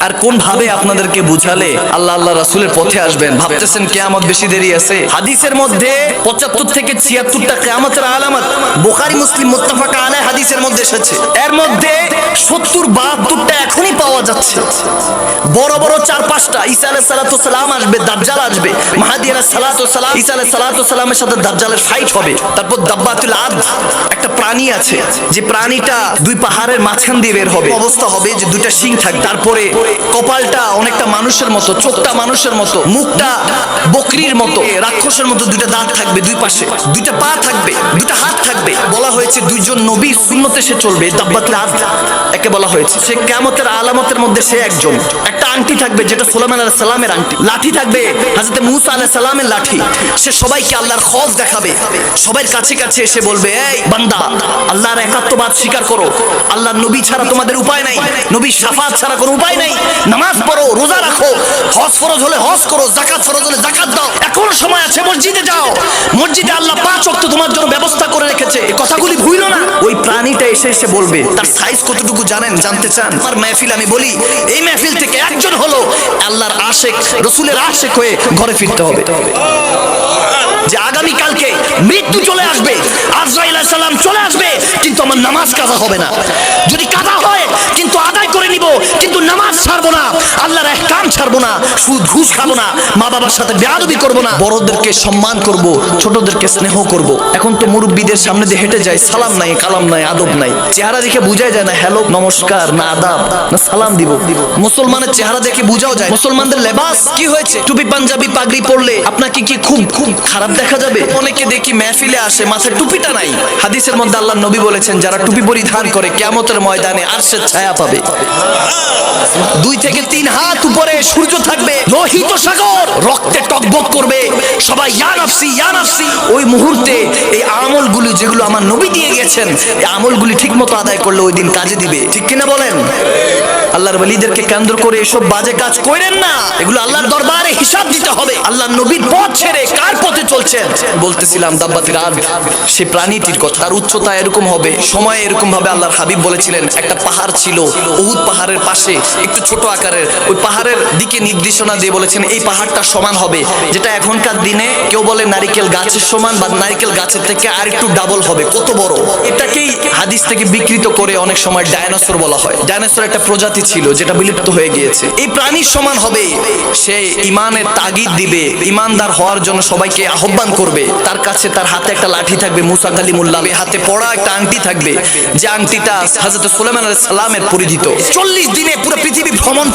আর কোন ভাবে আপনাদেরকে বুঝালে আল্লাহ আল্লাহ রাসূলের পথে আসবেন? ভাবতেছেন কিয়ামত বেশি দেরি আছে? হাদিসের মধ্যে 75 থেকে 76টা কিয়ামতের আলামত বুখারী মুসলিম মুত্তাফাক আলাইহি হাদিসের মধ্যে এসেছে। এর মধ্যে 70-72টা এখনই পাওয়া যাচ্ছে। বড় বড় 4-5টা ঈসা আলাইহিস সালাতু সালাম আসবে, দাজ্জাল আসবে, মাহদী আলাইহিস সালাতু সালাম, ঈসা আলাইহিস সালাতু সালামের সাথে দাজ্জালের ফাইট হবে। তারপর দাব্বাতুল আদ, একটা প্রাণী আছে যে প্রাণীটা দুই পাহাড়ের মাঝখান দিয়ে বের হবে। অবস্থা হবে যে দুইটা শিং থাকবে, তারপরে কপালটা অনেকটা মানুষের মতো, চোখটা মানুষের মতো, মুখটা বকরির মতো, রাক্ষসের মতো, দুইটা দাঁত থাকবে দুই পাশে, দুইটা পা থাকবে, দুইটা হাত থাকবে। বলা হয়েছে দুইজন নবীর সুন্নতে সে চলবে। দাব্বাতুল আদ একে বলা হয়েছে। সে কিয়ামতের আলামতের মধ্যে সে একজন। একটা আংটি থাকবে যেটা সুলাইমান আলাইহিস সালামের আংটি, লাঠি থাকবে হযরত মূসা আলাইহিস সালামের লাঠি। সে সবাইকে আল্লাহর খৌফ দেখাবে, সবার কাছে কাছে এসে বলবে, এই বান্দা, আল্লাহর একাত্মবাদ স্বীকার করো, আল্লাহর নবী ছাড়া তোমাদের উপায় নাই, নবীর শাফাত ছাড়া কোনো উপায় নাই, নামাজ পড়ো, রোজা রাখো, হজ ফরজ হলে হজ করো, যাকাত ফরজ হলে যাকাত দাও, এখনো সময় আছে, মসজিদে যাও, মসজিদে আল্লাহ 5 ওয়াক্ত তোমার জন্য ব্যবস্থা করে রেখেছে, এই কথাগুলি ভুলো না। ওই প্রাণীটা এসে এসে বলবে, তার সাইজ কতটুকু জানেন, জানতে চান? আমার মাহফিল আমি বলি, এই মাহফিল থেকে একজন হলো আল্লাহর আশিক, রাসূলের আশিক হয়ে ঘরে ফিরতে হবে। যে আগামী কালকে মৃত্যু চলে আসবে, আজরাইল আলাইহিস সালাম চলে আসবে, কিন্তু আমার নামাজ কাজা হবে না। যদি কাজা হয় কিন্তু আদায় করে নিব, কিন্তু নামাজ ছাড়বো না, আল্লাহর ইহকাম ছাড়বো না, সুদ ঘুষ খাবো না, মা বাবার সাথে বেয়াদবি করবো না, বড়দেরকে সম্মান করব, ছোটদেরকে স্নেহ করব। এখন তো মুরব্বীদের সামনে দিয়ে হেঁটে যায়, সালাম নাই, কালাম নাই, আদব নাই। চেহারা দেখে বোঝাই যায় না হ্যালো, নমস্কার, না আদাব, না সালাম দিব। মুসলমানের চেহারা দেখে বোঝাও যায়। মুসলমানদের লেবাস কি হয়েছে? টুপি পাঞ্জাবি পাগড়ি পরলে আপনাকে কি খুব খুব খারাপ দেখা যাবে? অনেকে দেখি মাহফিলে আসে, মাথায় টুপিটা নাই। হাদিসের মধ্যে আল্লাহর নবী বলেছেন, যারা টুপি পরিধান করে কিয়ামতের ময়দানে আরশের ছায়া পাবে। 2 থেকে 3 হাত উপরে সূর্য থাকবে, লোহিত সাগর রক্তে টকবক করবে, সবাই ইয়া নাফসি ইয়া নাফসি। ওই মুহূর্তে এই আমলগুলি যেগুলো আমার নবী দিয়ে গেছেন, এই আমলগুলি ঠিকমতো আদায় করলে ওই দিন কাজে দিবে। ঠিক কিনা বলেন? আল্লাহর ওলিদেরকে কেন্দ্র করে এসব বাজে কাজ করেন না, এগুলো আল্লাহর দরবারে হিসাব দিতে হবে। আল্লাহর নবীর পথ ছেড়ে কার পথে চলছেন? বলতেছিলাম দাব্বাতুল আদ, সে প্রাণীটির কথা। তার উচ্চতা এরকম হবে, সময় এরকম ভাবে আল্লাহর হাবিব বলেছিলেন। একটা পাহাড় ছিল উহুদ পাহাড়ের পাশে, একটু ছোট আকারের, ওই পাহাড়ের দিকে নির্দেশনা দিয়ে বলেছেন এই পাহাড়টা সমান হবে, যেটা এখনকার দিনে কেউ বলে নারিকেল গাছের সমান, বা নারিকেল গাছের থেকে আর একটু ডাবল হবে। কত বড়! এটাকেই হাদিস থেকে বিকৃত করে অনেক সময় ডায়নোসর বলা হয়। ডায়নোসর একটা প্রজাতি ছিল যেটা বিলুপ্ত হয়ে গিয়েছে। এই প্রাণীর সমান হবে। সে ইমানের তাগিদ দিবে, ইমানদার হওয়ার জন্য সবাইকে আহ্বান করবে। তার কাছে তার হাতে একটা লাঠি থাকবে মুসা কালিমুল্লাহ, হাতে পড়া একটা আংটি থাকবে, যে আংটিটা হযরত সুলাইমান আলাইহিস সালামের পরিহিত। 40 দিনে পুরো পৃথিবী ভ্রমণ